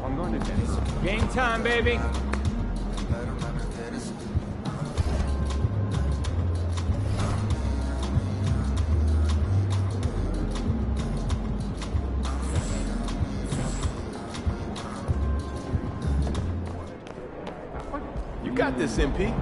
I'm going to tennis. Game time, baby. You got this, MP.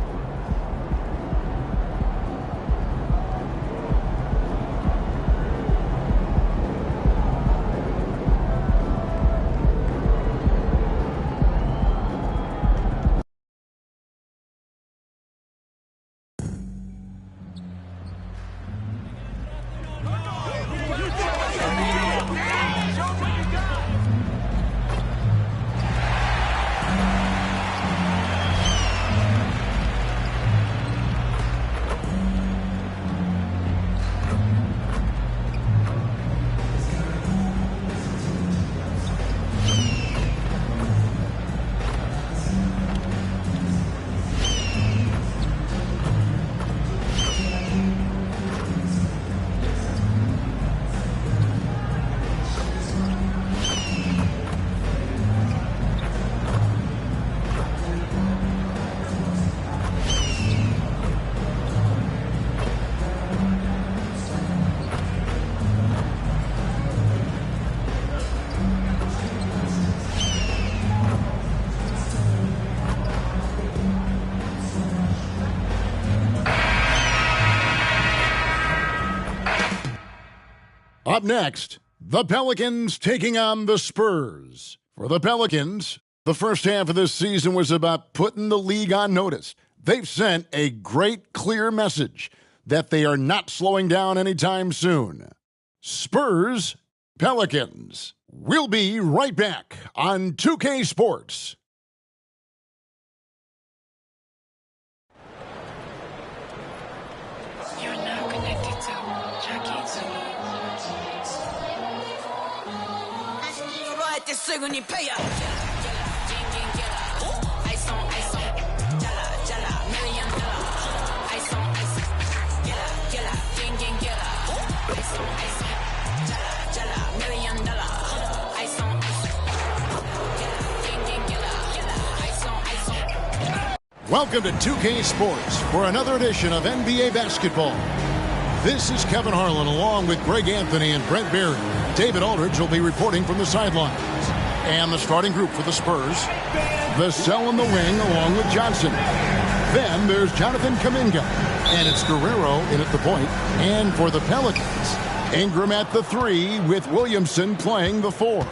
Up next, the Pelicans taking on the Spurs. For the Pelicans, the first half of this season was about putting the league on notice. They've sent a great, clear message that they are not slowing down anytime soon. Spurs, Pelicans. We'll be right back on 2K Sports. You're now connected to Jackie. すぐにペイヤー Welcome to 2K Sports for another edition of NBA basketball. This is Kevin Harlan along with Greg Anthony and Brent Berry. David Aldridge will be reporting from the sidelines. And the starting group for the Spurs, Vassell in the wing along with Johnson. Then there's Jonathan Kuminga, and it's Guerrero in at the point. And for the Pelicans, Ingram at the 3 with Williamson playing the 4.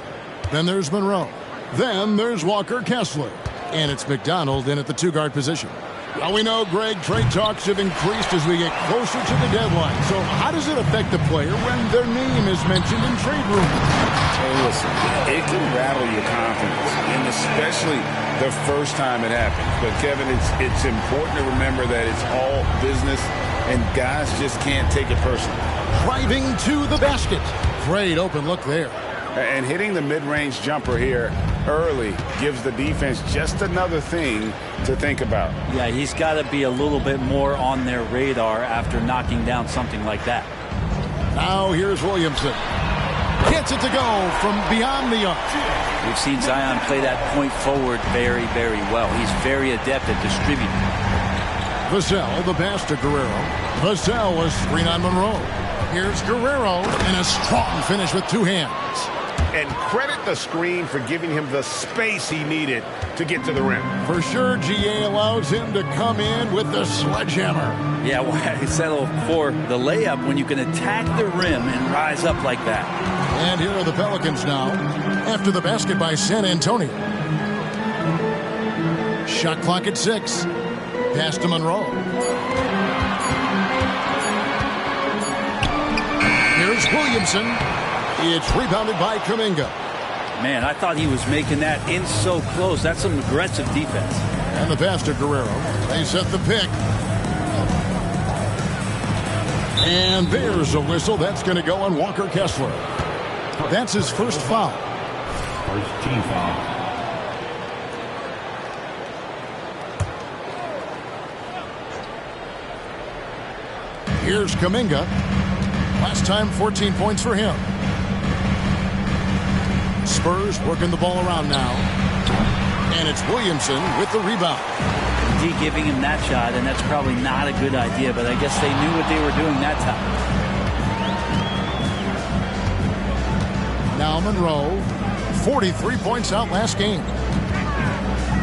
Then there's Monroe. Then there's Walker Kessler. And it's McDonald in at the 2-guard position. Now we know, Greg, trade talks have increased as we get closer to the deadline. So how does it affect the player when their name is mentioned in trade rumors? Hey, listen, it can rattle your confidence, and especially the first time it happens. But, Kevin, it's important to remember that it's all business, and guys just can't take it personally. Driving to the basket. Great open look there. And hitting the mid-range jumper here early gives the defense just another thing to think about. Yeah, he's got to be a little bit more on their radar after knocking down something like that. Now here's Williamson. Gets it to go from beyond the arc. We've seen Zion play that point forward very, very well. He's very adept at distributing. Vassell, the pass to Guerrero. Vassell, a screen on Monroe. Here's Guerrero, and a strong finish with 2 hands. And credit the screen for giving him the space he needed to get to the rim. For sure, GA allows him to come in with the sledgehammer. Yeah, why settle for the layup when you can attack the rim and rise up like that? And here are the Pelicans now, after the basket by San Antonio. Shot clock at 6. Pass to Monroe. Here's Williamson. It's rebounded by Kuminga. Man, I thought he was making that in so close. That's some aggressive defense. And the pass to Guerrero. They set the pick. And there's a whistle. That's going to go on Walker Kessler. That's his first foul. First team foul. Here's Kuminga. Last time, 14 points for him. Spurs working the ball around now. And it's Williamson with the rebound. D giving him that shot, and that's probably not a good idea, but I guess they knew what they were doing that time. Now Monroe, 43 points out last game.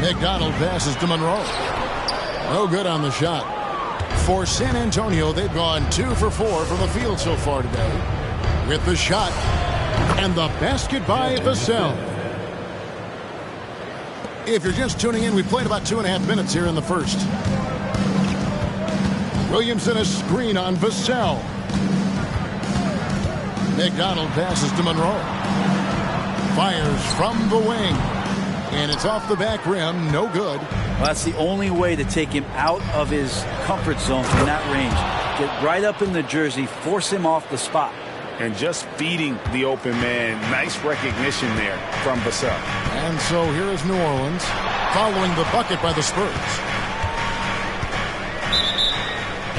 McDonald passes to Monroe. No good on the shot. For San Antonio, they've gone 2 for 4 from the field so far today. With the shot and the basket by Vassell. If you're just tuning in, we played about 2.5 minutes here in the first. Williamson a screen on Vassell. McDonald passes to Monroe. Fires from the wing. And it's off the back rim. No good. Well, that's the only way to take him out of his comfort zone from that range. Get right up in the jersey, force him off the spot. And just feeding the open man. Nice recognition there from Vassell. And so here is New Orleans following the bucket by the Spurs.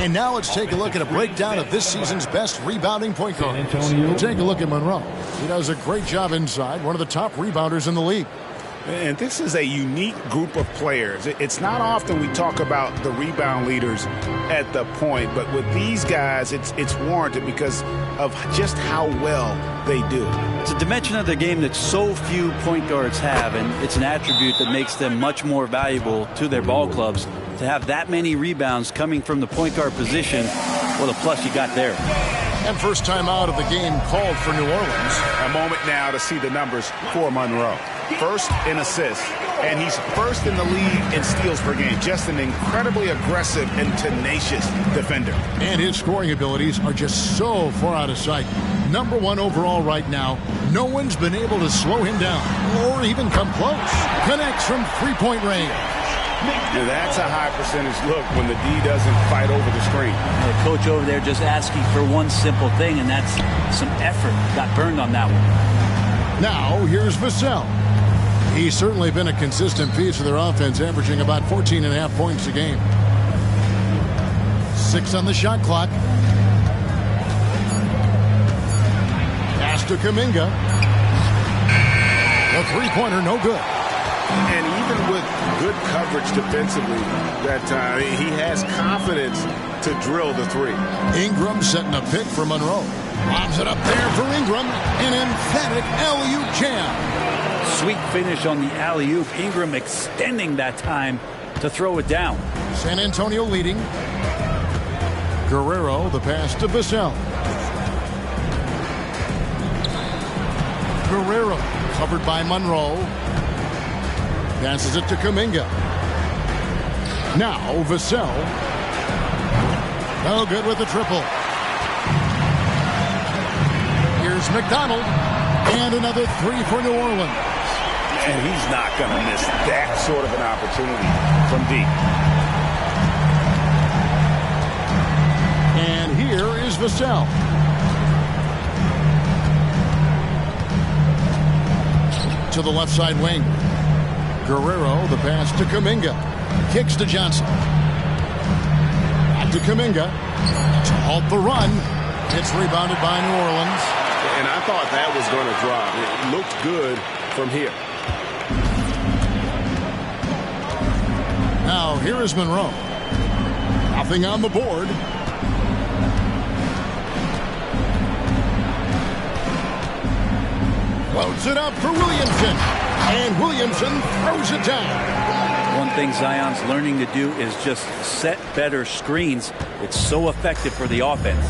And now let's take a look at a breakdown of this season's best rebounding point guards. We'll take a look at Monroe. He does a great job inside, one of the top rebounders in the league. And this is a unique group of players. It's not often we talk about the rebound leaders at the point, but with these guys, it's warranted because of just how well they do. It's a dimension of the game that so few point guards have, and it's an attribute that makes them much more valuable to their ball clubs. To have that many rebounds coming from the point guard position, what a plus you got there. And first time out of the game called for New Orleans. A moment now to see the numbers for Monroe. First in assists, and he's first in the league in steals per game. Just an incredibly aggressive and tenacious defender. And his scoring abilities are just so far out of sight. #1 overall right now. No one's been able to slow him down or even come close. Connects from three-point range. Now that's a high percentage look when the D doesn't fight over the screen. The coach over there just asking for one simple thing, and that's some effort. Got burned on that one. Now here's Vassell. He's certainly been a consistent piece of their offense, averaging about 14.5 points a game. 6 on the shot clock. Pass to Kuminga. The three-pointer, no good. And even with good coverage defensively that time, he has confidence to drill the three. Ingram setting a pick for Monroe. Lobs it up there for Ingram. An emphatic alley-oop jam. Sweet finish on the alley-oop. Ingram extending that time to throw it down. San Antonio leading. Guerrero, the pass to Vassell. Guerrero covered by Monroe. Passes it to Kuminga. Now Vassell. No good with the triple. Here's McDonald. And another three for New Orleans. And he's not going to miss that sort of an opportunity from deep. And here is Vassell. To the left side wing. Guerrero, the pass to Kuminga. Kicks to Johnson. Back to Kuminga. To halt the run. It's rebounded by New Orleans. And I thought that was going to drop. It looked good from here. Now, here is Monroe. Nothing on the board. Floats it up for Williamson. And Williamson throws it down. One thing Zion's learning to do is just set better screens. It's so effective for the offense.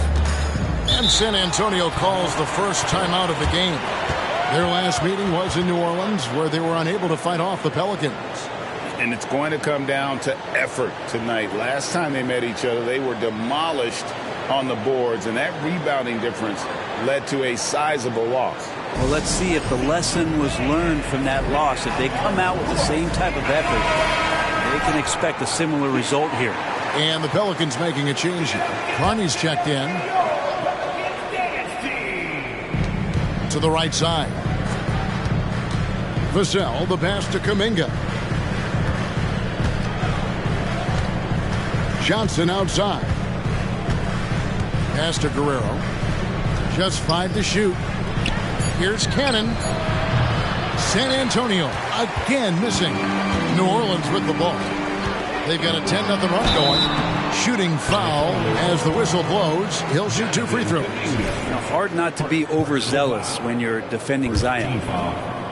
And San Antonio calls the first timeout of the game. Their last meeting was in New Orleans, where they were unable to fight off the Pelicans. And it's going to come down to effort tonight. Last time they met each other, they were demolished on the boards, and that rebounding difference led to a sizable loss. Well, let's see if the lesson was learned from that loss. If they come out with the same type of effort, they can expect a similar result here. And the Pelicans making a change here. Carney's checked in. To the right side. Vassell, the pass to Kuminga. Johnson outside. Pass to Guerrero. Just 5 to shoot. Here's Cannon. San Antonio again missing. New Orleans with the ball. They've got a 10-0 run going. Shooting foul as the whistle blows. He'll shoot 2 free throws. Hard not to be overzealous when you're defending Zion.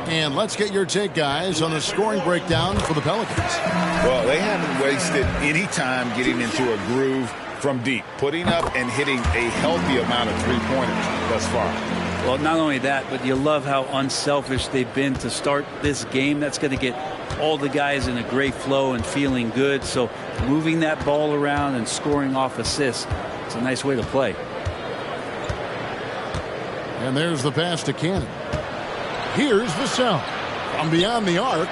And let's get your take, guys, on the scoring breakdown for the Pelicans. Well, they haven't wasted any time getting into a groove from deep, putting up and hitting a healthy amount of three-pointers thus far. Well, not only that, but you love how unselfish they've been to start this game. That's going to get all the guys in a great flow and feeling good. So moving that ball around and scoring off assists, it's a nice way to play. And there's the pass to Cannon. Here's Vassell. From beyond the arc,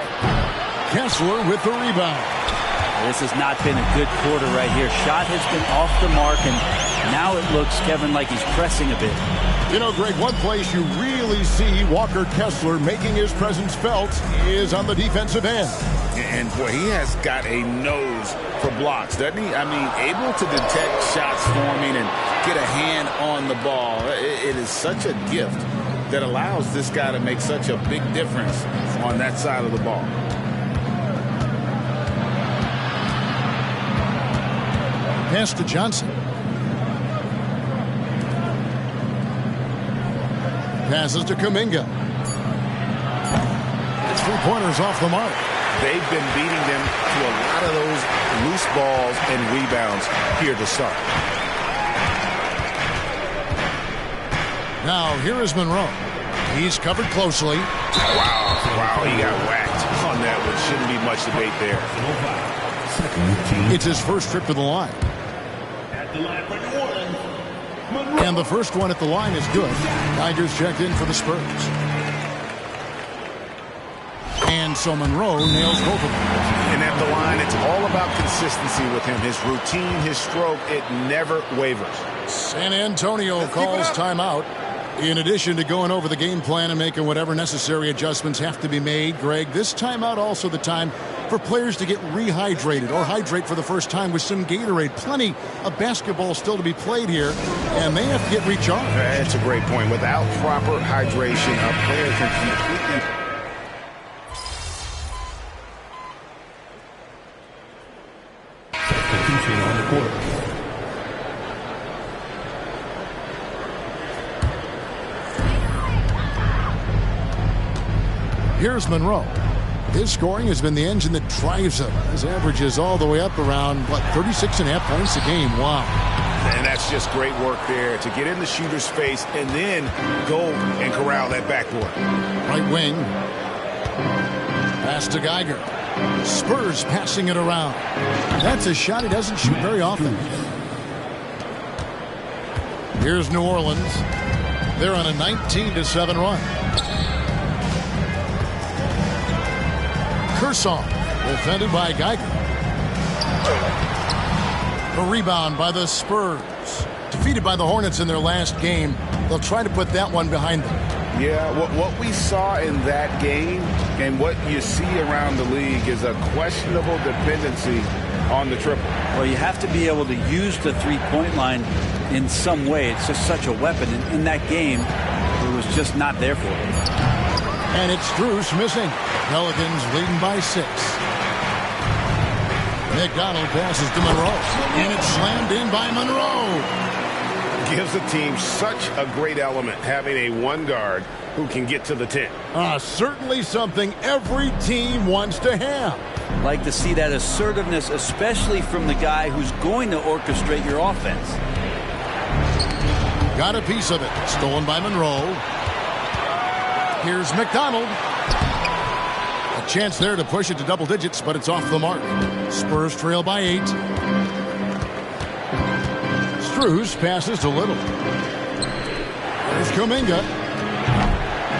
Kessler with the rebound. This has not been a good quarter right here. Shot has been off the mark, and now it looks, Kevin, like he's pressing a bit. You know, Greg, one place you really see Walker Kessler making his presence felt is on the defensive end. And, boy, he has got a nose for blocks, doesn't he? I mean, able to detect shots forming and get a hand on the ball. It is such a gift that allows this guy to make such a big difference on that side of the ball. Pass to Johnson. Passes to Kuminga. It's 3-pointers off the mark. They've been beating them to a lot of those loose balls and rebounds here to start. Now, here is Monroe. He's covered closely. Wow, he got whacked on that one. Shouldn't be much debate there. It's his first trip to the line. And the first one at the line is good. Tigers checked in for the Spurs. And so Monroe nails both of them. And at the line, it's all about consistency with him. His routine, his stroke, it never wavers. San Antonio calls timeout. In addition to going over the game plan and making whatever necessary adjustments have to be made, Greg, this timeout also the time for players to get rehydrated or hydrate for the first time with some Gatorade. Plenty of basketball still to be played here, and they have to get recharged. That's a great point. Without proper hydration, a player can completely... Substitution on the court. Here's Monroe. His scoring has been the engine that drives him. His average is all the way up around, 36.5 points a game. Wow. And that's just great work there to get in the shooter's face and then go and corral that backboard. Right wing. Pass to Geiger. Spurs passing it around. That's a shot he doesn't shoot very often. Here's New Orleans. They're on a 19-7 run. Kershaw, defended by Geiger. A rebound by the Spurs. Defeated by the Hornets in their last game. They'll try to put that one behind them. Yeah, what we saw in that game and what you see around the league is a questionable dependency on the triple. Well, you have to be able to use the three-point line in some way. It's just such a weapon. In that game, it was just not there for him. And it's Strus missing. Pelicans leading by 6. McDonald passes to Monroe. And it's slammed in by Monroe. Gives the team such a great element having a one guard who can get to the 10. Certainly something every team wants to have. Like to see that assertiveness, especially from the guy who's going to orchestrate your offense. Got a piece of it. Stolen by Monroe. Here's McDonald. A chance there to push it to double digits, but it's off the mark. Spurs trail by 8. Strus passes to Little. There's Kuminga.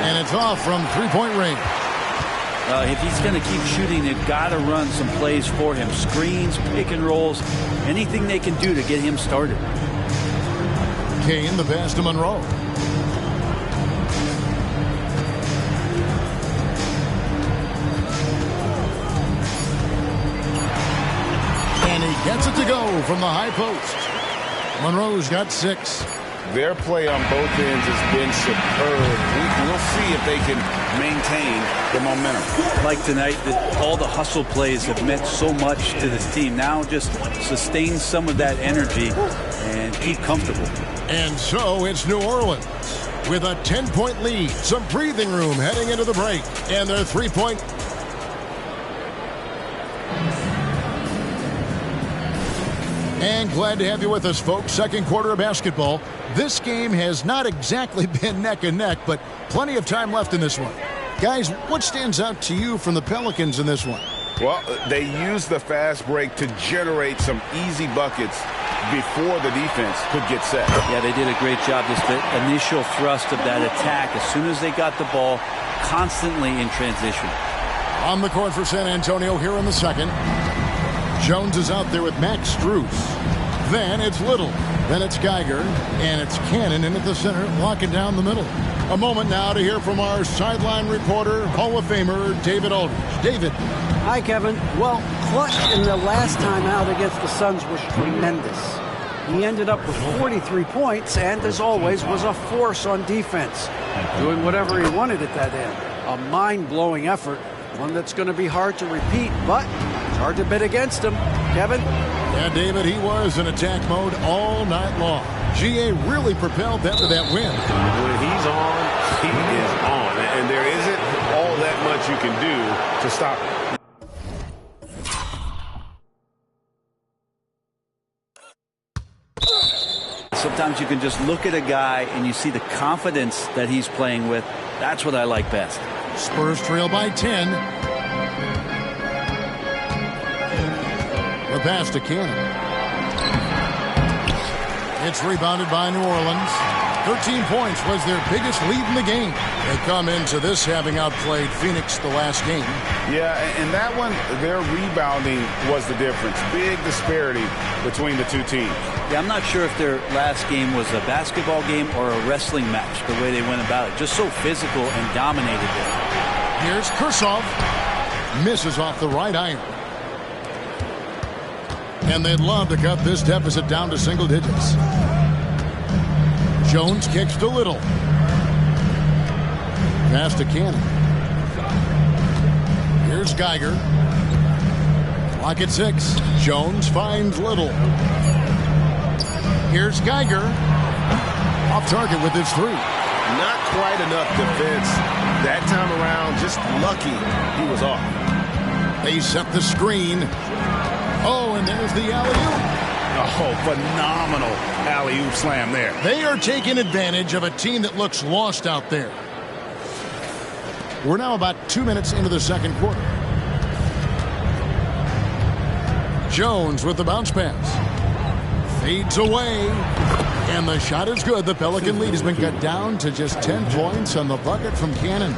And it's off from three-point range. If he's going to keep shooting, they've got to run some plays for him. Screens, pick and rolls, anything they can do to get him started. Kane, the pass to Monroe. And he gets it to go from the high post. Monroe's got 6. Their play on both ends has been superb. we'll see if they can maintain the momentum. Like tonight, all the hustle plays have meant so much to this team. Now just sustain some of that energy and keep comfortable. And so it's New Orleans with a 10-point lead, some breathing room heading into the break, and their three-point. And glad to have you with us, folks. Second quarter of basketball. This game has not exactly been neck and neck, but plenty of time left in this one. Guys, what stands out to you from the Pelicans in this one? Well, they used the fast break to generate some easy buckets before the defense could get set. Yeah, they did a great job. Just the initial thrust of that attack, as soon as they got the ball, constantly in transition. On the court for San Antonio here in the second. Jones is out there with Max Strus. Then it's Little. Then it's Geiger. And it's Cannon in at the center, locking down the middle. A moment now to hear from our sideline reporter, Hall of Famer David Aldridge. David. Hi, Kevin. Well, clutch in the last time out against the Suns was tremendous. He ended up with 43 points and, as always, was a force on defense, doing whatever he wanted at that end. A mind-blowing effort, one that's going to be hard to repeat, but it's hard to bet against him. Kevin? Yeah, David, he was in attack mode all night long. GA really propelled them to that win. When he's on, he is on. And there isn't all that much you can do to stop him. Sometimes you can just look at a guy and you see the confidence that he's playing with. That's what I like best. Spurs trail by 10. The pass to Cannon. It's rebounded by New Orleans. 13 points was their biggest lead in the game. They come into this having outplayed Phoenix the last game. Yeah, and that one, their rebounding was the difference. Big disparity between the two teams. Yeah, I'm not sure if their last game was a basketball game or a wrestling match, the way they went about it. Just so physical and dominated it. Here's Kursov. Misses off the right iron. And they'd love to cut this deficit down to single digits. Jones kicks to Little. Pass to Cannon. Here's Geiger. Clock at 6. Jones finds Little. Here's Geiger. Off target with his three. Not quite enough defense that time around. Just lucky he was off. They set the screen. Oh, and there's the alley-oop. Oh, phenomenal alley-oop slam there. They are taking advantage of a team that looks lost out there. We're now about 2 minutes into the second quarter. Jones with the bounce pass. Fades away. And the shot is good. The Pelican lead has been cut down to just 10 points on the bucket from Cannon.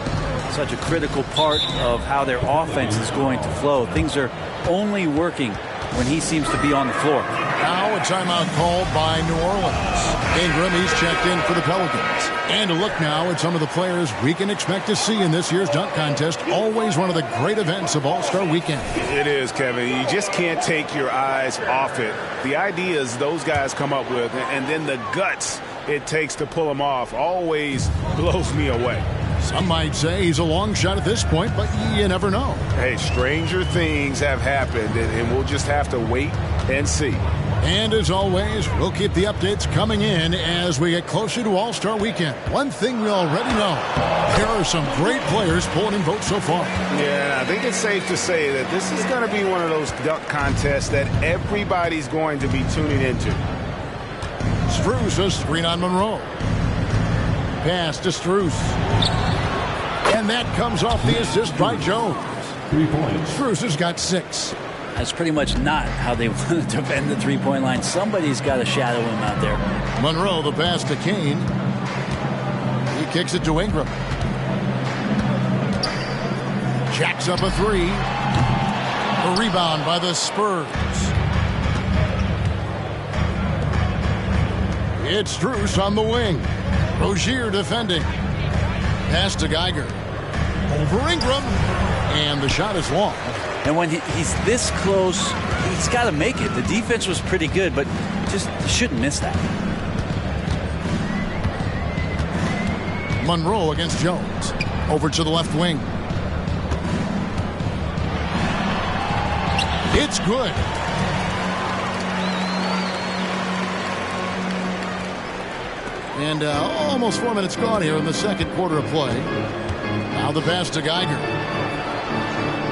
Such a critical part of how their offense is going to flow. Things are only working when he seems to be on the floor. Now a timeout called by New Orleans. Ingram, he's checked in for the Pelicans. And a look now at some of the players we can expect to see in this year's dunk contest. Always one of the great events of All-Star Weekend. It is, Kevin. You just can't take your eyes off it. The ideas those guys come up with, and then the guts it takes to pull them off, always blows me away. Some might say he's a long shot at this point, but you never know. Hey, stranger things have happened, and we'll just have to wait and see. And as always, we'll keep the updates coming in as we get closer to All-Star Weekend. One thing we already know, there are some great players pulling in votes so far. Yeah, I think it's safe to say that this is going to be one of those dunk contests that everybody's going to be tuning into. Strus, a screen on Monroe. Pass to Strus. And that comes off the assist by Jones. 3 points. Strus has got 6. That's pretty much not how they want to defend the three-point line. Somebody's got to shadow him out there. Monroe, the pass to Kane. He kicks it to Ingram. Jacks up a three. The rebound by the Spurs. It's Strus on the wing. Rozier defending. Pass to Geiger. Over Ingram. And the shot is long. And when he's this close, he's got to make it. The defense was pretty good, but just shouldn't miss that. Monroe against Jones. Over to the left wing. It's good. And almost 4 minutes gone here in the second quarter of play. Now the pass to Geiger.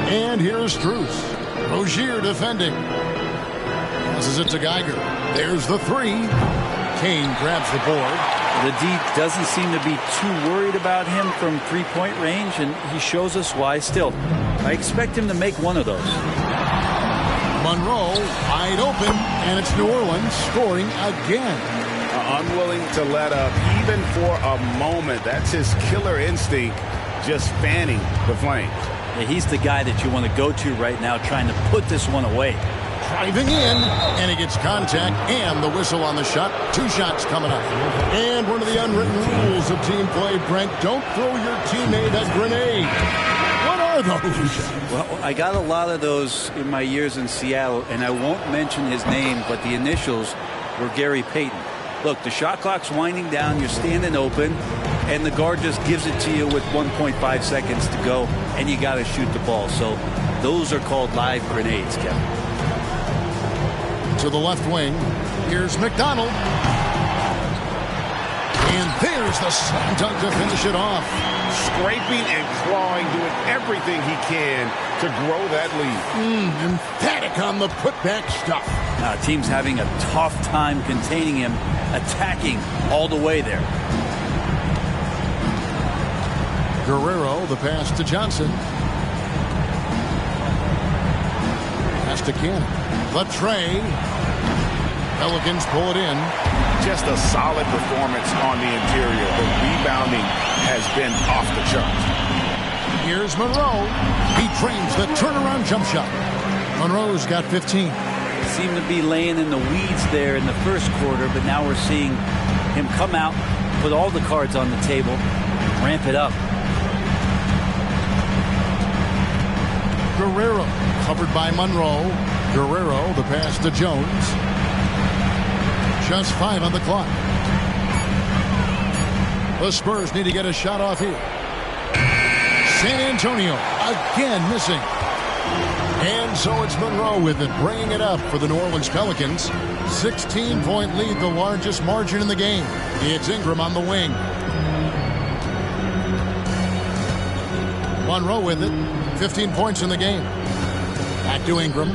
And here's Struce. Rozier defending. Passes it to Geiger. There's the three. Kane grabs the board. The D doesn't seem to be too worried about him from three-point range, and he shows us why still. I expect him to make one of those. Monroe wide open, and it's New Orleans scoring again. Unwilling to let up even for a moment. That's his killer instinct, just fanning the flames. Yeah, he's the guy that you want to go to right now, trying to put this one away. Driving in, and he gets contact and the whistle on the shot. 2 shots coming up. And one of the unwritten rules of team play, Brent, don't throw your teammate a grenade. What are those? Well, I got a lot of those in my years in Seattle, and I won't mention his name, but the initials were Gary Payton. Look, the shot clock's winding down, you're standing open, and the guard just gives it to you with 1.5 seconds to go, and you got to shoot the ball. So those are called live grenades, Kevin. To the left wing, here's McDonald. And there's the slam dunk to finish it off. Scraping and clawing, doing everything he can to grow that lead. Emphatic on the putback stuff. Team's having a tough time containing him, attacking all the way there. Guerrero, the pass to Johnson. Pass to Cannon. The tray. Pelicans pull it in. Just a solid performance on the interior. The rebounding has been off the charts. Here's Monroe. He trains the turnaround jump shot. Monroe's got 15. Seemed to be laying in the weeds there in the first quarter, but now we're seeing him come out, put all the cards on the table, ramp it up. Guerrero covered by Monroe. Guerrero, the pass to Jones. Just 5 on the clock. The Spurs need to get a shot off here. San Antonio again missing. And so it's Monroe with it, bringing it up for the New Orleans Pelicans. 16-point lead, the largest margin in the game. It's Ingram on the wing. Monroe with it. 15 points in the game. Back to Ingram.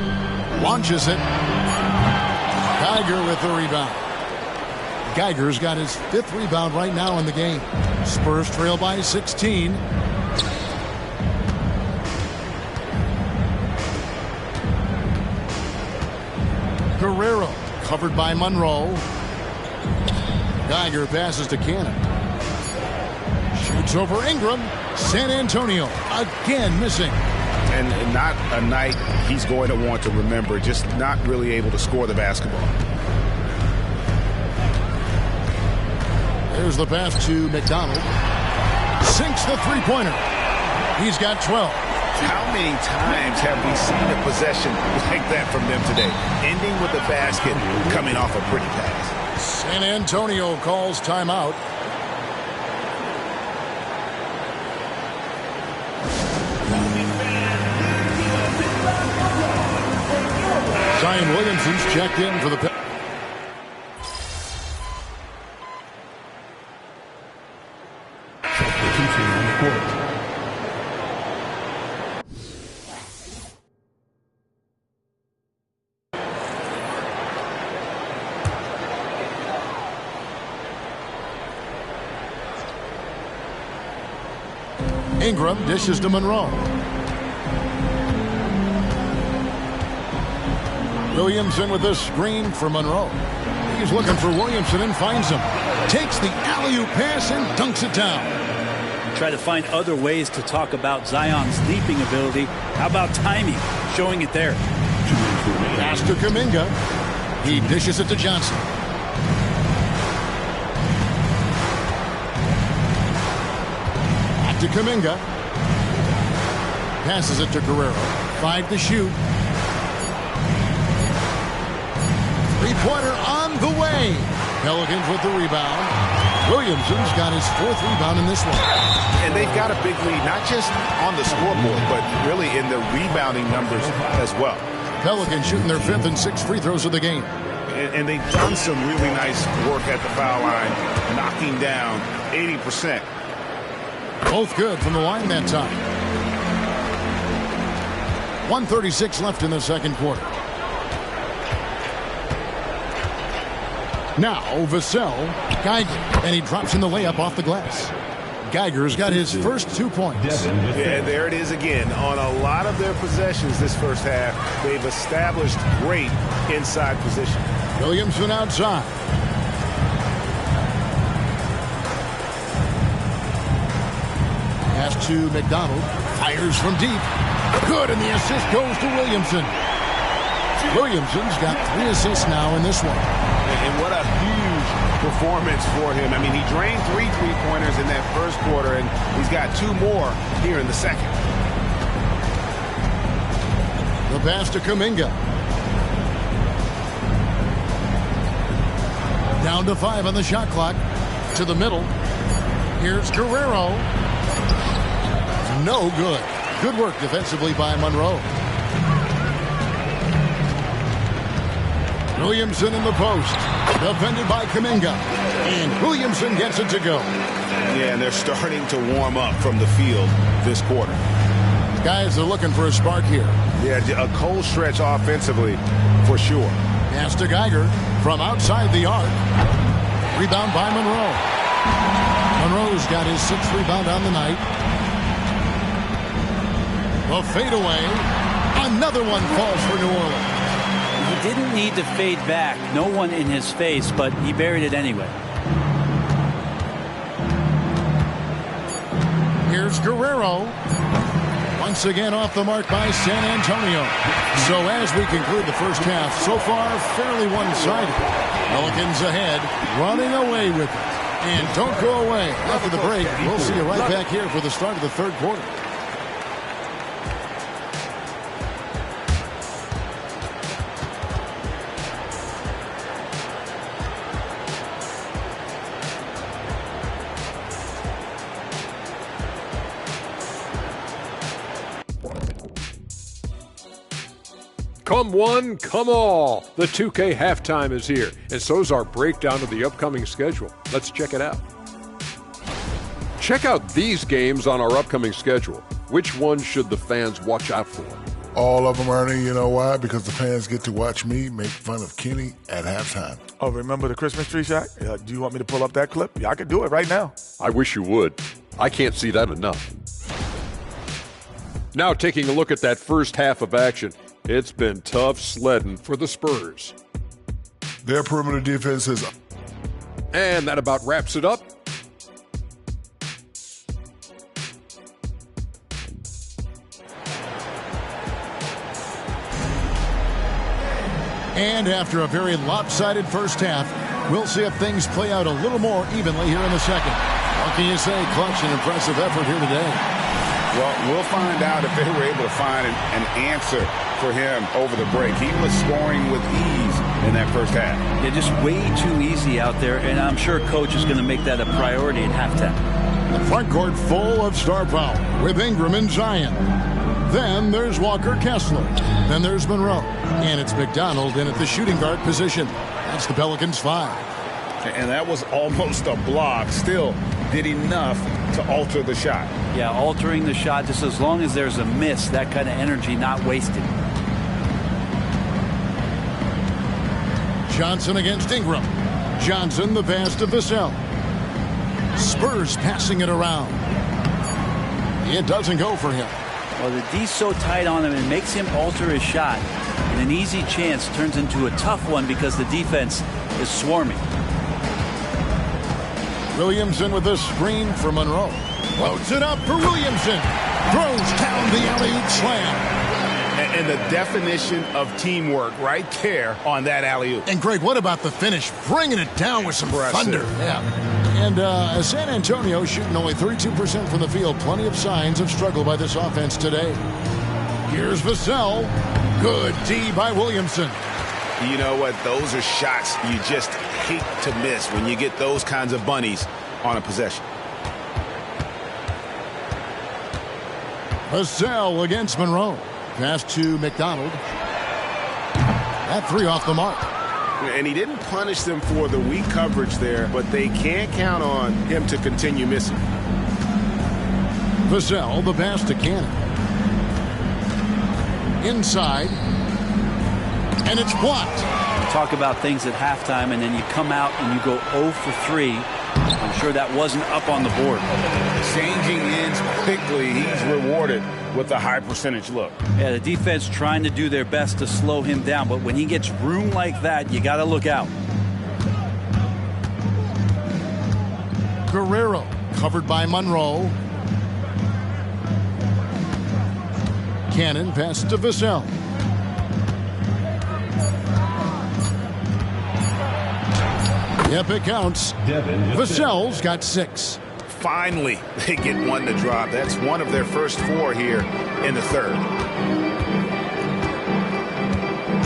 Launches it. Geiger with the rebound. Geiger's got his 5th rebound right now in the game. Spurs trail by 16. Guerrero covered by Monroe. Geiger passes to Cannon. Shoots over Ingram. San Antonio again missing. And not a night he's going to want to remember, just not really able to score the basketball. There's the pass to McDonald. Sinks the three-pointer. He's got 12. How many times have we seen a possession like that from them today? Ending with the basket, coming off a pretty pass. San Antonio calls timeout. Zion Williamson's checked in for the... Ingram dishes to Monroe. Williamson with a screen for Monroe. He's looking for Williamson and finds him. Takes the alley-oop pass and dunks it down. Try to find other ways to talk about Zion's leaping ability. How about timing? Showing it there. Pass to Kuminga. He dishes it to Johnson. Back to Kuminga. Passes it to Guerrero. 5 to shoot. Three-pointer on the way. Pelicans with the rebound. Williamson's got his 4th rebound in this one. And they've got a big lead, not just on the scoreboard, but really in the rebounding numbers as well. Pelicans shooting their 5th and 6th free throws of the game. And they've done some really nice work at the foul line, knocking down 80%. Both good from the line that time. 1:36 left in the second quarter. Now Vassell, Geiger, and he drops in the layup off the glass. Geiger's got his first 2 points. Yeah, there it is again. On a lot of their possessions this first half, they've established great inside position. Williamson outside. Pass to McDonald. Fires from deep. Good, and the assist goes to Williamson. Williamson's got 3 assists now in this one. And what a huge performance for him. I mean, he drained 3 3-pointers in that first quarter, and he's got 2 more here in the second. The pass to Kuminga. Down to 5 on the shot clock. To the middle. Here's Guerrero. No good. Good work defensively by Monroe. Williamson in the post. Defended by Kuminga. And Williamson gets it to go. Yeah, and they're starting to warm up from the field this quarter. Guys are looking for a spark here. Yeah, a cold stretch offensively for sure. Pass to Geiger from outside the arc. Rebound by Monroe. Monroe's got his 6th rebound on the night. The fadeaway. Another one falls for New Orleans. He didn't need to fade back. No one in his face, but he buried it anyway. Here's Guerrero. Once again off the mark by San Antonio. So as we conclude the first half, so far fairly one-sided. Pelicans ahead, running away with it. And don't go away. After the break, we'll see you right back here for the start of the third quarter. Come one, come all. The 2K halftime is here, and so's our breakdown of the upcoming schedule. Let's check it out. Check out these games on our upcoming schedule. Which ones should the fans watch out for? All of them, Ernie. You know why? Because the fans get to watch me make fun of Kenny at halftime. Oh, remember the Christmas tree shot? Do you want me to pull up that clip? Yeah, I could do it right now. I wish you would. I can't see that enough. Now taking a look at that first half of action. It's been tough sledding for the Spurs. Their perimeter defense is... And that about wraps it up. And after a very lopsided first half, we'll see if things play out a little more evenly here in the second. What can you say? Clutch and impressive effort here today. Well, we'll find out if they were able to find an answer for him over the break. He was scoring with ease in that first half. Yeah, just way too easy out there, and I'm sure Coach is going to make that a priority at halftime. The front court full of star power with Ingram and Zion. Then there's Walker Kessler. Then there's Monroe. And it's McDonald in at the shooting guard position. That's the Pelicans 5. And that was almost a block. Still did enough to alter the shot. Yeah, altering the shot just as long as there's a miss, that kind of energy not wasted. Johnson against Ingram. Johnson the pass to Vassell. Spurs passing it around. It doesn't go for him. Well, the D's so tight on him, it makes him alter his shot. And an easy chance turns into a tough one because the defense is swarming. Williamson with a screen for Monroe. Floats it up for Williamson. Throws down the alley-oop slam. And the definition of teamwork right there on that alley-oop. And Greg, what about the finish? Bringing it down with some thunder. Yeah. And San Antonio shooting only 32% from the field. Plenty of signs of struggle by this offense today. Here's Vassell. Good D by Williamson. You know what? Those are shots you just hate to miss when you get those kinds of bunnies on a possession. Vassell against Monroe. Pass to McDonald. That three off the mark. And he didn't punish them for the weak coverage there, but they can't count on him to continue missing. Vassell, the pass to Cannon. Inside. And it's blocked. You talk about things at halftime, and then you come out and you go 0 for 3. I'm sure that wasn't up on the board. Changing ends quickly, he's rewarded with a high percentage look. Yeah, the defense trying to do their best to slow him down, but when he gets room like that, you got to look out. Guerrero covered by Monroe. Cannon pass to Vassell. Yep, it counts. Vassell's got 6. Finally, they get one to drop. That's one of their first 4 here in the third.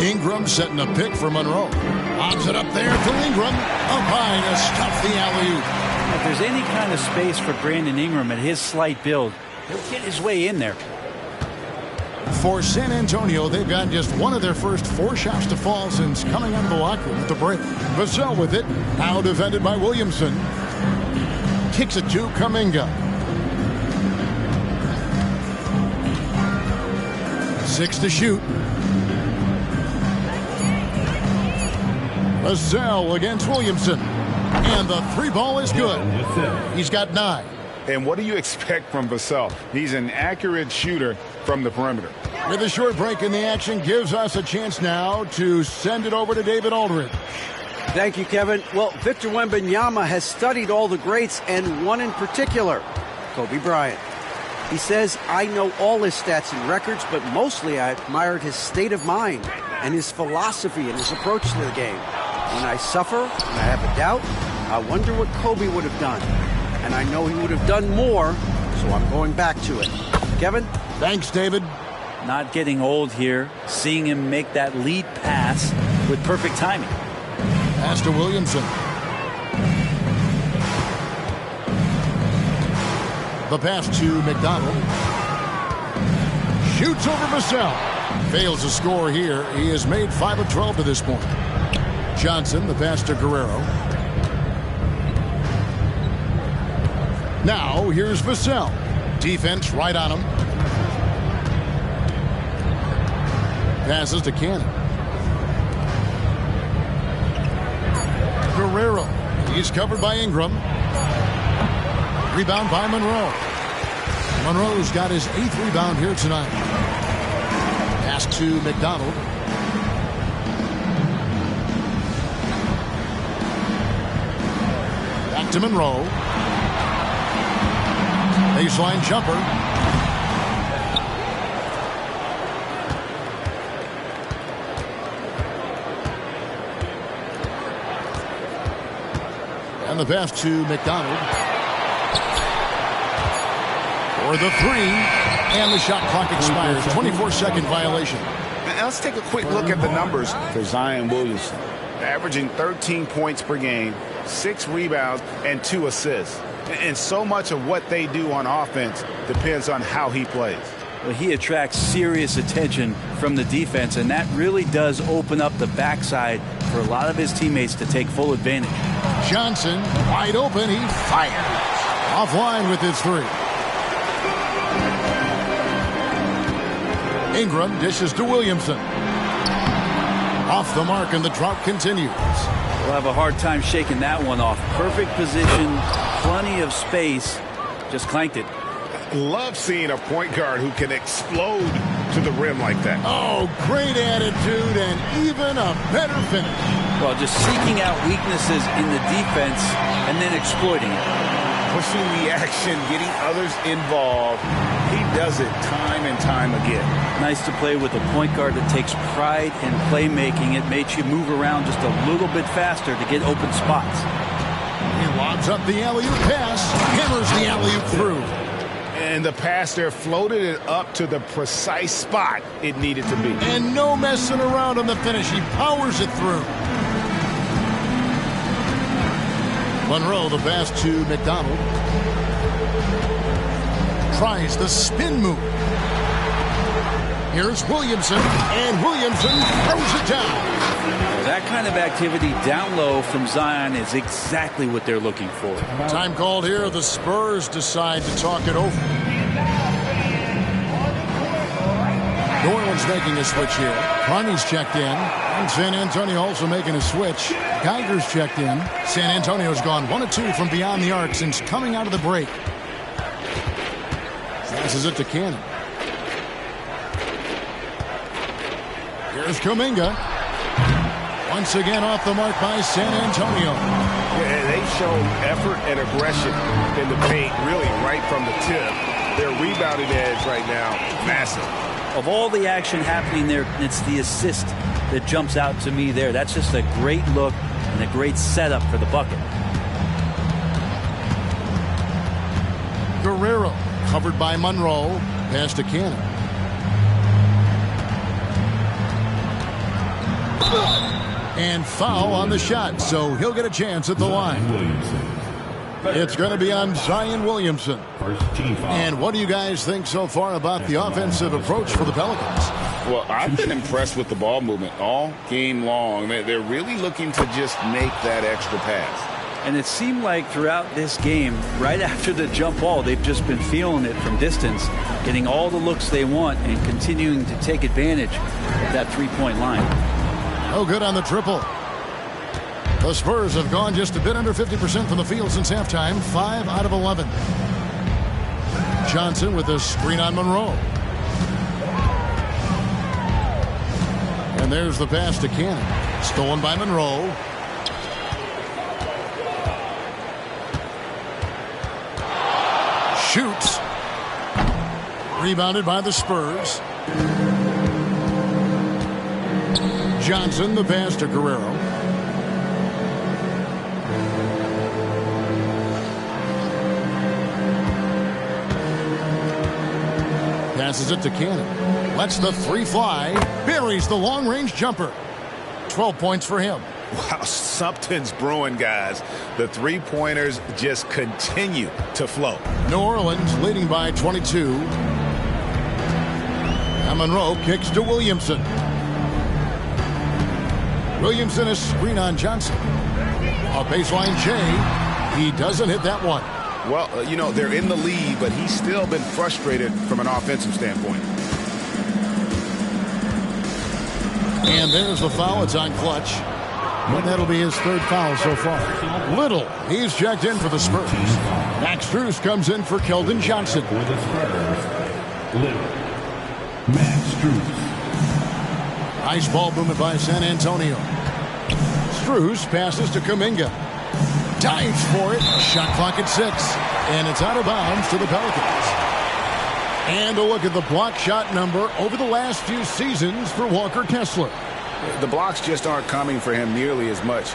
Ingram setting a pick for Monroe. Lobs it up there for Ingram. Up high to stuff the alley-oop. If there's any kind of space for Brandon Ingram at his slight build, he'll get his way in there. For San Antonio, they've got just one of their first 4 shots to fall since coming out of the locker room at the break. Vassell with it. Now defended by Williamson. Kicks it to Kuminga. 6 to shoot. Vassell against Williamson. And the 3 ball is good. He's got 9. And what do you expect from Vassell? He's an accurate shooter from the perimeter. With a short break in the action, gives us a chance now to send it over to David Aldridge. Thank you, Kevin. Well, Victor Wembanyama has studied all the greats and one in particular, Kobe Bryant. He says, I know all his stats and records, but mostly I admired his state of mind and his philosophy and his approach to the game. When I suffer, when I have a doubt, I wonder what Kobe would have done. And I know he would have done more, so I'm going back to it. Kevin? Thanks, David. Not getting old here, seeing him make that lead pass with perfect timing. Pass to Williamson. The pass to McDonald. Shoots over Vassell. Fails to score here. He has made 5 of 12 to this point. Johnson, the pass to Guerrero. Now, here's Vassell. Defense right on him. Passes to Cannon. Guerrero. He's covered by Ingram. Rebound by Monroe. Monroe's got his 8th rebound here tonight. Pass to McDonald. Back to Monroe. Baseline jumper. And the pass to McDonald. For the 3. And the shot clock expires. 24-second violation. Now let's take a quick look at the numbers for Zion Williamson. Averaging 13 points per game, 6 rebounds, and 2 assists. And so much of what they do on offense depends on how he plays. Well, he attracts serious attention from the defense, and that really does open up the backside for a lot of his teammates to take full advantage. Johnson, wide open, he fires. Offline with his 3. Ingram dishes to Williamson. Off the mark, and the drought continues. We'll have a hard time shaking that one off. Perfect position, plenty of space, just clanked it. Love seeing a point guard who can explode to the rim like that. Oh, great attitude and even a better finish. Well, just seeking out weaknesses in the defense and then exploiting it. Pushing the action, getting others involved. He does it time and time again. Nice to play with a point guard that takes pride in playmaking. It makes you move around just a little bit faster to get open spots. He lobs up the alley-oop pass, hammers the alley-oop through. And And the pass there floated it up to the precise spot it needed to be. And no messing around on the finish. He powers it through. Monroe, the pass to McDonald. Tries the spin move. Here's Williamson, and Williamson throws it down. That kind of activity down low from Zion is exactly what they're looking for. Time called here. The Spurs decide to talk it over. New Orleans making a switch here. Carney's checked in. And San Antonio also making a switch. Geiger's checked in. San Antonio's gone 1 of 2 from beyond the arc since coming out of the break. Passes it to Cannon. Here's Kuminga. Once again off the mark by San Antonio. Yeah, they showed effort and aggression in the paint, really right from the tip. Their rebounding edge right now, massive. Of all the action happening there, it's the assist that jumps out to me there. That's just a great look and a great setup for the bucket. Guerrero covered by Monroe. Pass to Cannon. And foul on the shot, so he'll get a chance at the line. It's going to be on Zion Williamson. And what do you guys think so far about the offensive approach for the Pelicans? Well, I've been impressed with the ball movement all game long. They're really looking to just make that extra pass. And it seemed like throughout this game, right after the jump ball, they've just been feeling it from distance, getting all the looks they want and continuing to take advantage of that three-point line. No good on the triple. The Spurs have gone just a bit under 50% from the field since halftime. 5 out of 11. Johnson with a screen on Monroe. And there's the pass to Cannon. Stolen by Monroe. Shoots. Rebounded by the Spurs. Johnson, the pass to Guerrero. Passes it to Cannon. Lets the three fly. Buries the long-range jumper. 12 points for him. Wow, something's brewing, guys. The three-pointers just continue to flow. New Orleans leading by 22. And Monroe kicks to Williamson. Williamson, a screen on Johnson. A baseline Jay. He doesn't hit that one. Well, they're in the lead, but he's still been frustrated from an offensive standpoint. And there's the foul. It's on Clutch. And that'll be his third foul so far. Little, he's checked in for the Spurs. Max Strus comes in for Keldon Johnson. For the Spurs, Little, Max Strus. Nice ball movement by San Antonio. Strus passes to Kuminga. Dives for it. Shot clock at 6. And it's out of bounds to the Pelicans. And a look at the block shot number over the last few seasons for Walker Kessler. The blocks just aren't coming for him nearly as much.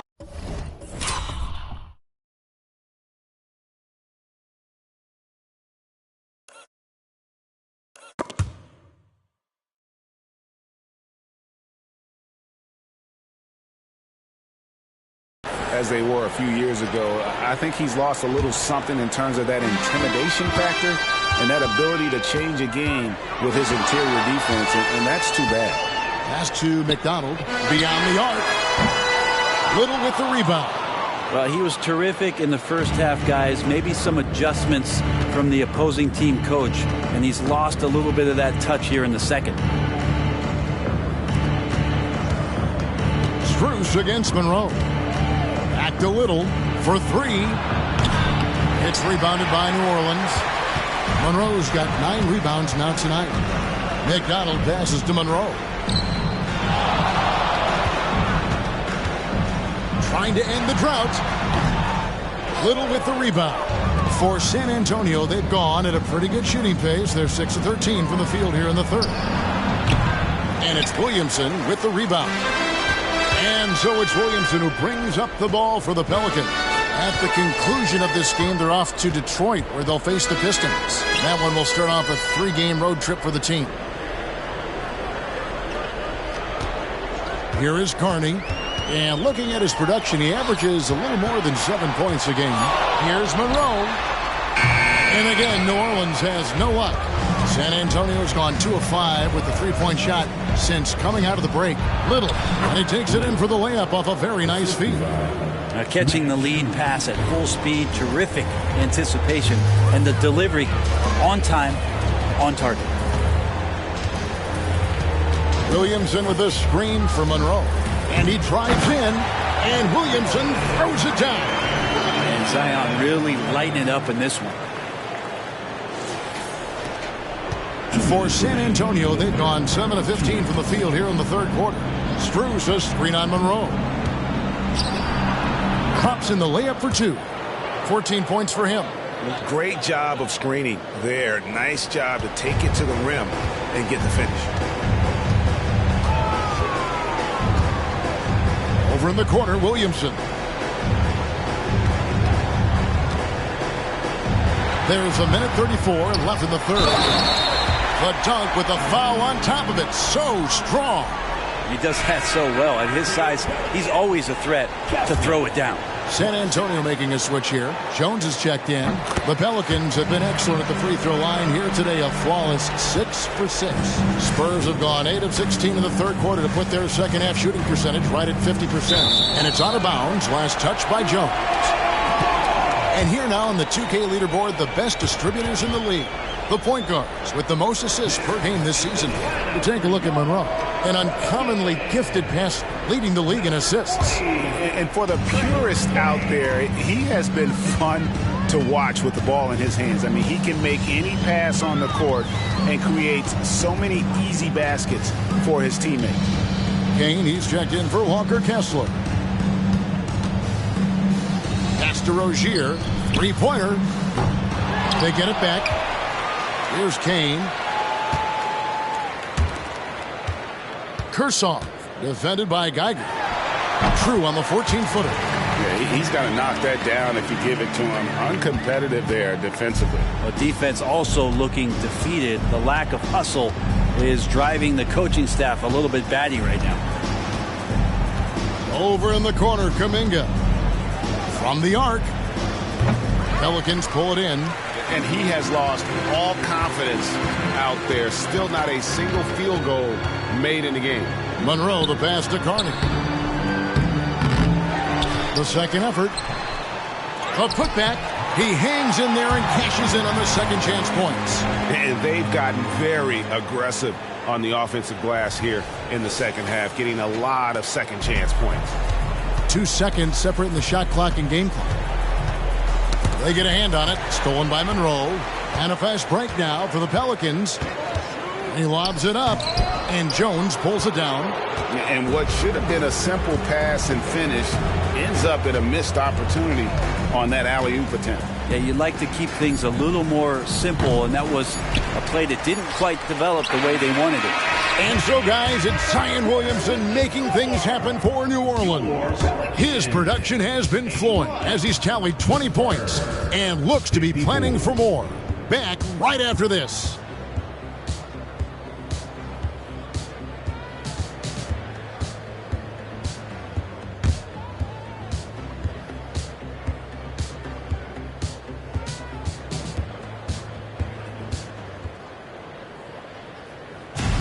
As they were a few years ago. I think he's lost a little something in terms of that intimidation factor and that ability to change a game with his interior defense, and that's too bad. Pass to McDonald beyond the arc. Little with the rebound. Well, he was terrific in the first half, guys. Maybe some adjustments from the opposing team coach, and he's lost a little bit of that touch here in the second. Strus against Monroe. Back to Little for 3. It's rebounded by New Orleans. Monroe's got 9 rebounds now tonight. McDonald passes to Monroe. Trying to end the drought. Little with the rebound. For San Antonio, they've gone at a pretty good shooting pace. They're 6 of 13 from the field here in the third. And it's Williamson with the rebound. And so it's Williamson who brings up the ball for the Pelicans. At the conclusion of this game, they're off to Detroit, where they'll face the Pistons. That one will start off a 3-game road trip for the team. Here is Carney. And looking at his production, he averages a little more than 7 points a game. Here's Monroe. And again, New Orleans has no luck. San Antonio's gone 2 of 5 with the 3-point shot since coming out of the break. Little. And he takes it in for the layup off a very nice feed. Catching the lead pass at full speed, terrific anticipation, and the delivery on time, on target. Williamson with a screen for Monroe. And he drives in, and Williamson throws it down. And Zion really lighting it up in this one. For San Antonio, they've gone 7 of 15 from the field here in the third quarter. Strus a screen on Monroe. Pops in the layup for 2. 14 points for him. Great job of screening there. Nice job to take it to the rim and get the finish. Over in the corner, Williamson. There's a minute 34 left in the third. The dunk with a foul on top of it. So strong. He does that so well. At his size, he's always a threat to throw it down. San Antonio making a switch here. Jones has checked in. The Pelicans have been excellent at the free throw line here today. A flawless 6 for 6. Spurs have gone 8 of 16 in the third quarter to put their second half shooting percentage right at 50%. And it's out of bounds. Last touch by Jones. And here now on the 2K leaderboard, the best distributors in the league. The point guards with the most assists per game this season. We take a look at Monroe. An uncommonly gifted passer, leading the league in assists. And for the purist out there, he has been fun to watch with the ball in his hands. I mean, he can make any pass on the court and creates so many easy baskets for his teammates. Kane, he's checked in for Walker Kessler. Pass to Rozier. 3-pointer. They get it back. Here's Kane. Kursoff, defended by Geiger. True on the 14-footer. Yeah, he's got to knock that down if you give it to him. Uncompetitive there defensively. Well, defense also looking defeated. The lack of hustle is driving the coaching staff a little bit batty right now. Over in the corner, Kuminga. From the arc. Pelicans pull it in. And he has lost all confidence out there. Still not a single field goal made in the game. Monroe, the pass to Carney. The second effort. A putback. He hangs in there and cashes in on the second chance points. And they've gotten very aggressive on the offensive glass here in the second half, getting a lot of second chance points. 2 seconds separating the shot clock and game clock. They get a hand on it. Stolen by Monroe. And a fast break now for the Pelicans. He lobs it up. And Jones pulls it down. And what should have been a simple pass and finish ends up in a missed opportunity on that alley-oop attempt. Yeah, you'd like to keep things a little more simple, and that was a play that didn't quite develop the way they wanted it. And so, guys, it's Zion Williamson making things happen for New Orleans. His production has been flowing as he's tallied 20 points and looks to be planning for more. Back right after this.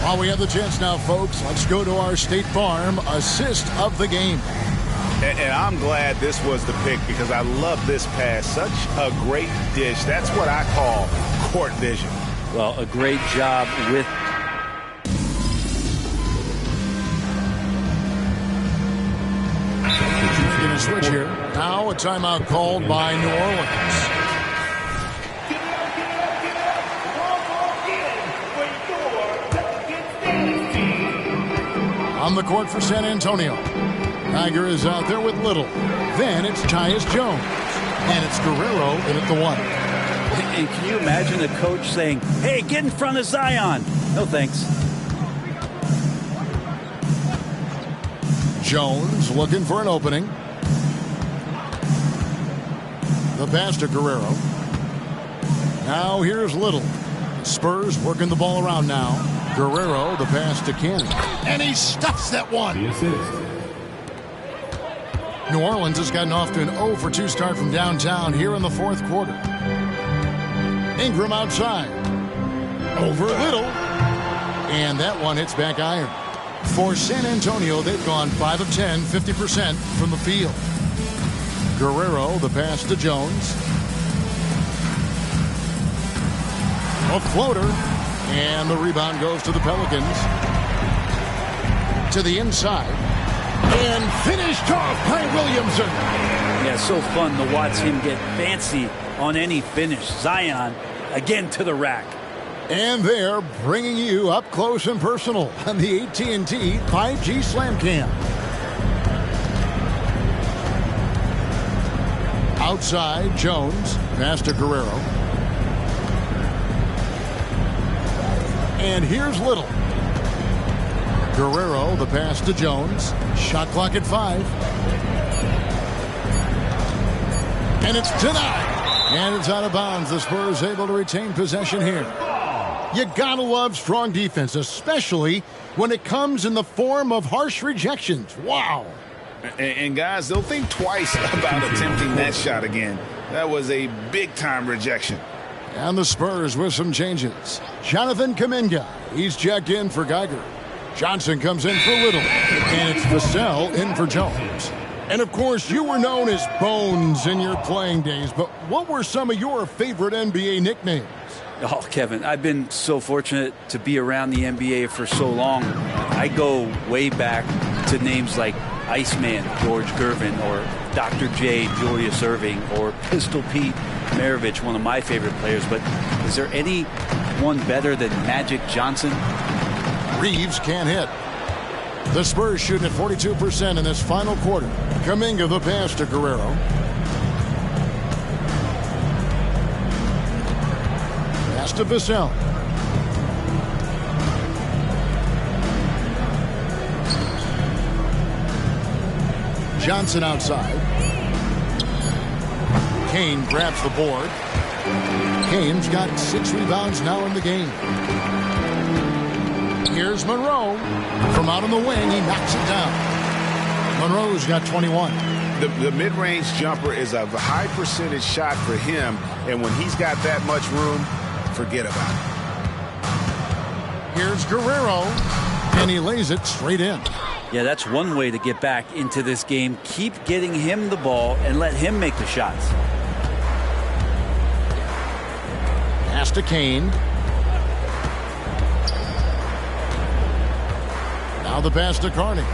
While we have the chance now, folks, let's go to our State Farm assist of the game. And I'm glad this was the pick because I love this pass. Such a great dish. That's what I call court vision. Well, a great job with... Going to switch here. Now a timeout called by New Orleans. On the court for San Antonio. Tiger is out there with Little. Then it's Tyus Jones. And it's Guerrero in at the 1. And can you imagine the coach saying, hey, get in front of Zion? No thanks. Jones looking for an opening. The pass to Guerrero. Now here's Little. Spurs working the ball around now. Guerrero, the pass to Cannon. And he stuffs that one. The assist. New Orleans has gotten off to an 0-for-2 start from downtown here in the fourth quarter. Ingram outside. Over Little. And that one hits back iron. For San Antonio, they've gone 5 of 10, 50% from the field. Guerrero, the pass to Jones. A floater. And the rebound goes to the Pelicans. To the inside. And finished off by Williamson. Yeah, so fun to watch him get fancy on any finish. Zion, again to the rack. And they're bringing you up close and personal on the AT&T 5G Slam Cam. Outside, Jones. Pass to Guerrero. And here's Little. Guerrero, the pass to Jones. Shot clock at 5. And it's denied. And it's out of bounds. The Spurs able to retain possession here. You gotta love strong defense, especially when it comes in the form of harsh rejections. Wow. And guys, they'll think twice about attempting that shot again. That was a big-time rejection. And the Spurs with some changes. Jonathan Kuminga, he's checked in for Geiger. Johnson comes in for Little. And it's Vassell in for Jones. And of course, you were known as Bones in your playing days, but what were some of your favorite NBA nicknames? Oh, Kevin, I've been so fortunate to be around the NBA for so long. I go way back to names like Iceman, George Gervin, or Dr. J, Julius Erving, or Pistol Pete Maravich, one of my favorite players. But is there anyone better than Magic Johnson? Reeves can't hit. The Spurs shooting at 42% in this final quarter. Kuminga the pass to Guerrero. Pass to Vassell. Johnson outside. Kane grabs the board. Kane's got 6 rebounds now in the game. Here's Monroe. From out on the wing, he knocks it down. Monroe's got 21. The mid-range jumper is a high percentage shot for him, and when he's got that much room, forget about it. Here's Guerrero, and he lays it straight in. Yeah, that's one way to get back into this game. Keep getting him the ball and let him make the shots. Pass to Kane. Now the pass to Carney.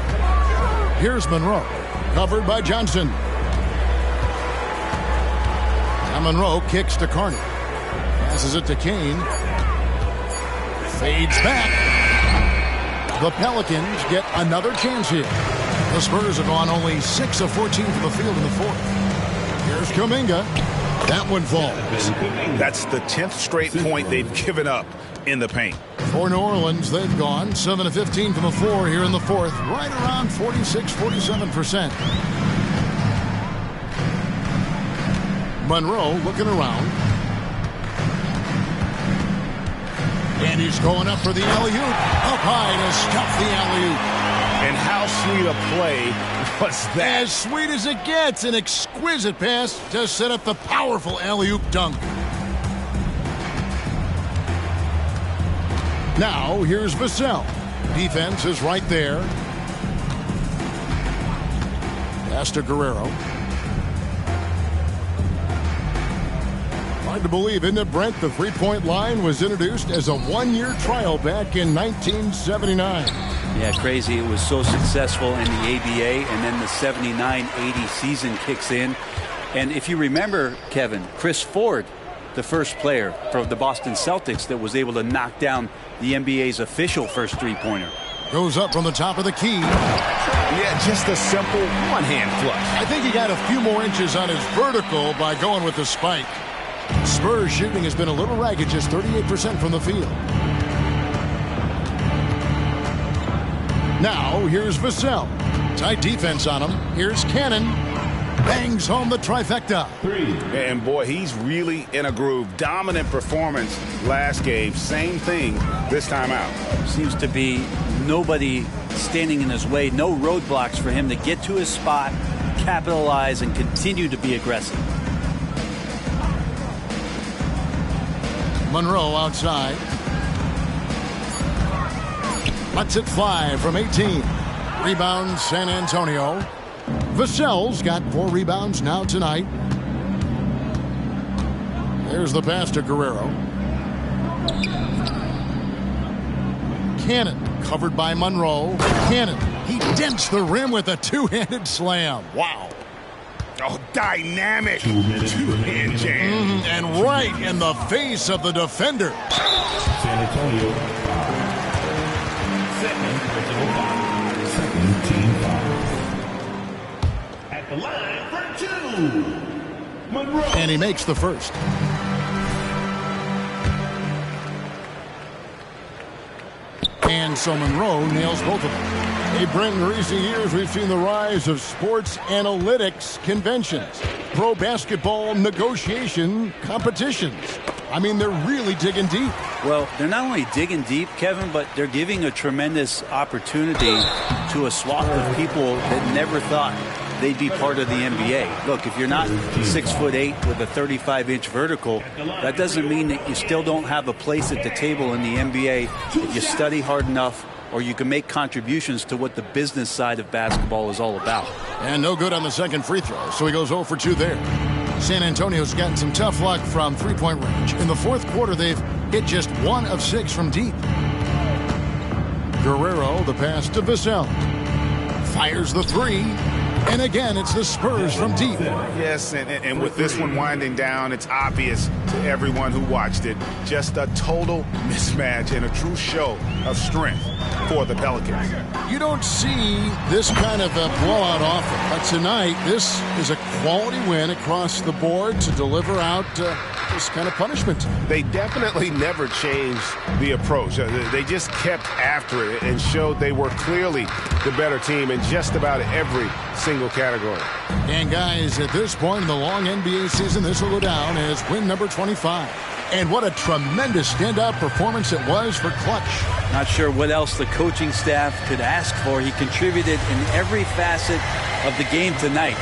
Here's Monroe. Covered by Johnson. Now Monroe kicks to Carney. Passes it to Kane. Fades back. The Pelicans get another chance here. The Spurs have gone only 6 of 14 from the field in the fourth. Here's Kuminga. That one falls. That's the 10th straight point they've given up in the paint. For New Orleans, they've gone 7 of 15 from the floor here in the fourth. Right around 46-47%. Monroe looking around. And he's going up for the alley-oop. Up high to stuff the alley-oop. And how sweet a play was that? As sweet as it gets. An exquisite pass to set up the powerful alley-oop dunk. Now, here's Vassell. Defense is right there. Pass to Guerrero. Hard to believe, isn't it, Brent? The three-point line was introduced as a one-year trial back in 1979. Yeah, crazy. It was so successful in the ABA, and then the 79-80 season kicks in. And if you remember, Kevin, Chris Ford, the first player from the Boston Celtics that was able to knock down the NBA's official first three-pointer. Goes up from the top of the key. Yeah, just a simple one-hand flush. I think he got a few more inches on his vertical by going with the spike. Spurs shooting has been a little ragged, just 38% from the field. Now, here's Vassell. Tight defense on him. Here's Cannon. bangs home the trifecta. And boy, he's really in a groove. Dominant performance last game. Same thing this time out. Seems to be nobody standing in his way. No roadblocks for him to get to his spot, capitalize, and continue to be aggressive. Monroe outside. Lets it fly from 18. Rebound San Antonio. Vassell's got 4 rebounds now tonight. There's the pass to Guerrero. Cannon covered by Monroe. Cannon, he dents the rim with a two-handed slam. Wow. Oh, dynamic two-hand jam. And right in the face of the defender. San Antonio. Second team foul. At the line for 2. Monroe. And he makes the first. And so Monroe nails both of them. Hey, Brent, in recent years, we've seen the rise of sports analytics conventions, pro basketball negotiation competitions. I mean, they're really digging deep. Well, they're not only digging deep, Kevin, but they're giving a tremendous opportunity to a swath of people that never thought they'd be part of the NBA. Look, if you're not 6'8" with a 35-inch vertical, that doesn't mean that you still don't have a place at the table in the NBA if you study hard enough, or you can make contributions to what the business side of basketball is all about. And no good on the second free throw, so he goes 0 for 2 there. San Antonio's gotten some tough luck from three-point range. In the fourth quarter, they've hit just 1 of 6 from deep. Guerrero, the pass to Vassell. Fires the 3. And again, it's the Spurs from deep. Yes, and with this one winding down, it's obvious to everyone who watched it. Just a total mismatch and a true show of strength for the Pelicans. You don't see this kind of a blowout often, but tonight, this is a quality win across the board to deliver out this kind of punishment. They definitely never changed the approach. They just kept after it and showed they were clearly the better team in just about every single category. And guys, at this point in the long NBA season, this will go down as win number 25. And what a tremendous standout performance it was for Clutch. Not sure what else the coaching staff could ask for. He contributed in every facet of the game tonight,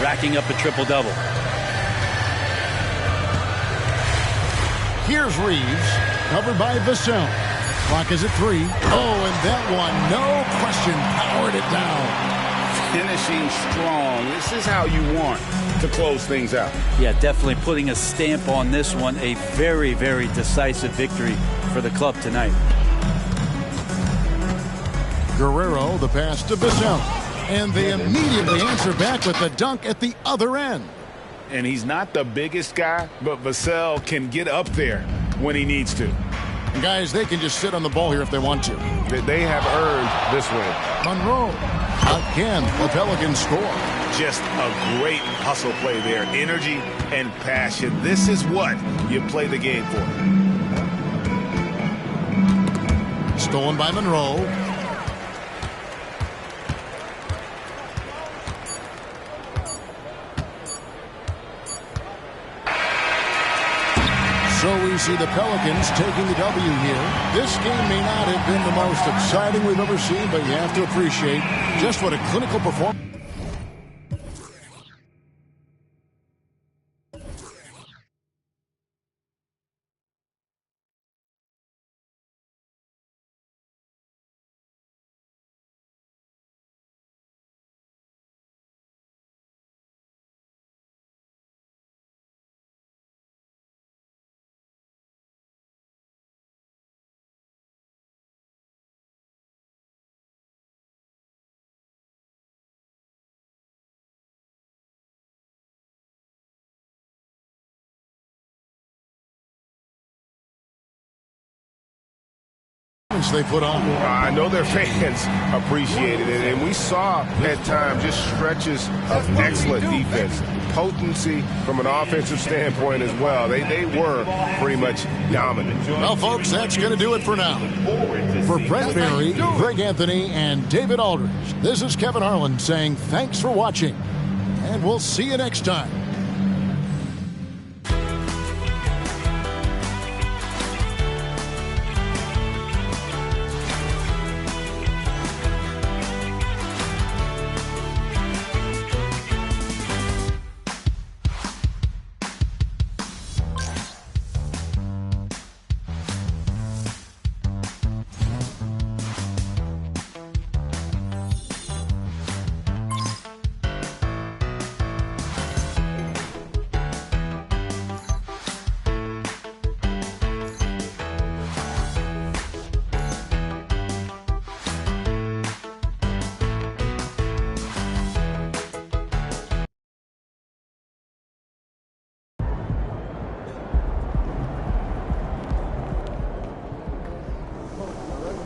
racking up a triple-double. Here's Reeves, covered by Vassell. Clock is at 3. Oh, and that one, no question, powered it down. Finishing strong. This is how you want to close things out. Yeah, definitely putting a stamp on this one. A very, very decisive victory for the club tonight. Guerrero, the pass to Vassell. And they immediately answer back with the dunk at the other end. And he's not the biggest guy, but Vassell can get up there when he needs to. And guys, they can just sit on the ball here if they want to. They have earned this win. Monroe. Again, the Pelicans score. Just a great hustle play there. Energy and passion. This is what you play the game for. Stolen by Monroe. So we see the Pelicans taking the W here. This game may not have been the most exciting we've ever seen, but you have to appreciate just what a clinical performance. They put on. I know their fans appreciated it, and we saw at times just stretches of excellent defense, potency from an offensive standpoint as well. They were pretty much dominant. Well, folks, that's going to do it for now. For Brent Barry, Greg Anthony, and David Aldridge, this is Kevin Harlan saying thanks for watching. And we'll see you next time.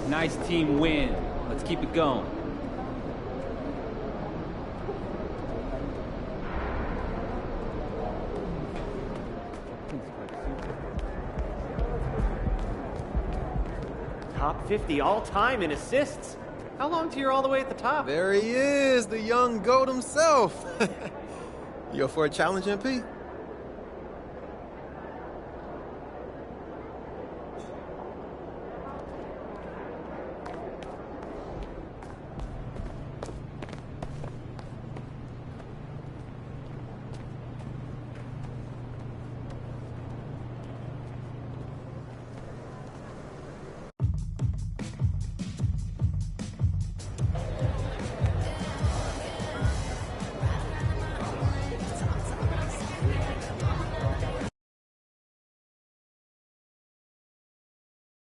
Nice team win. Let's keep it going. Top 50 all-time in assists. How long till you're all the way at the top? There he is, the young GOAT himself. You up for a challenge, MP?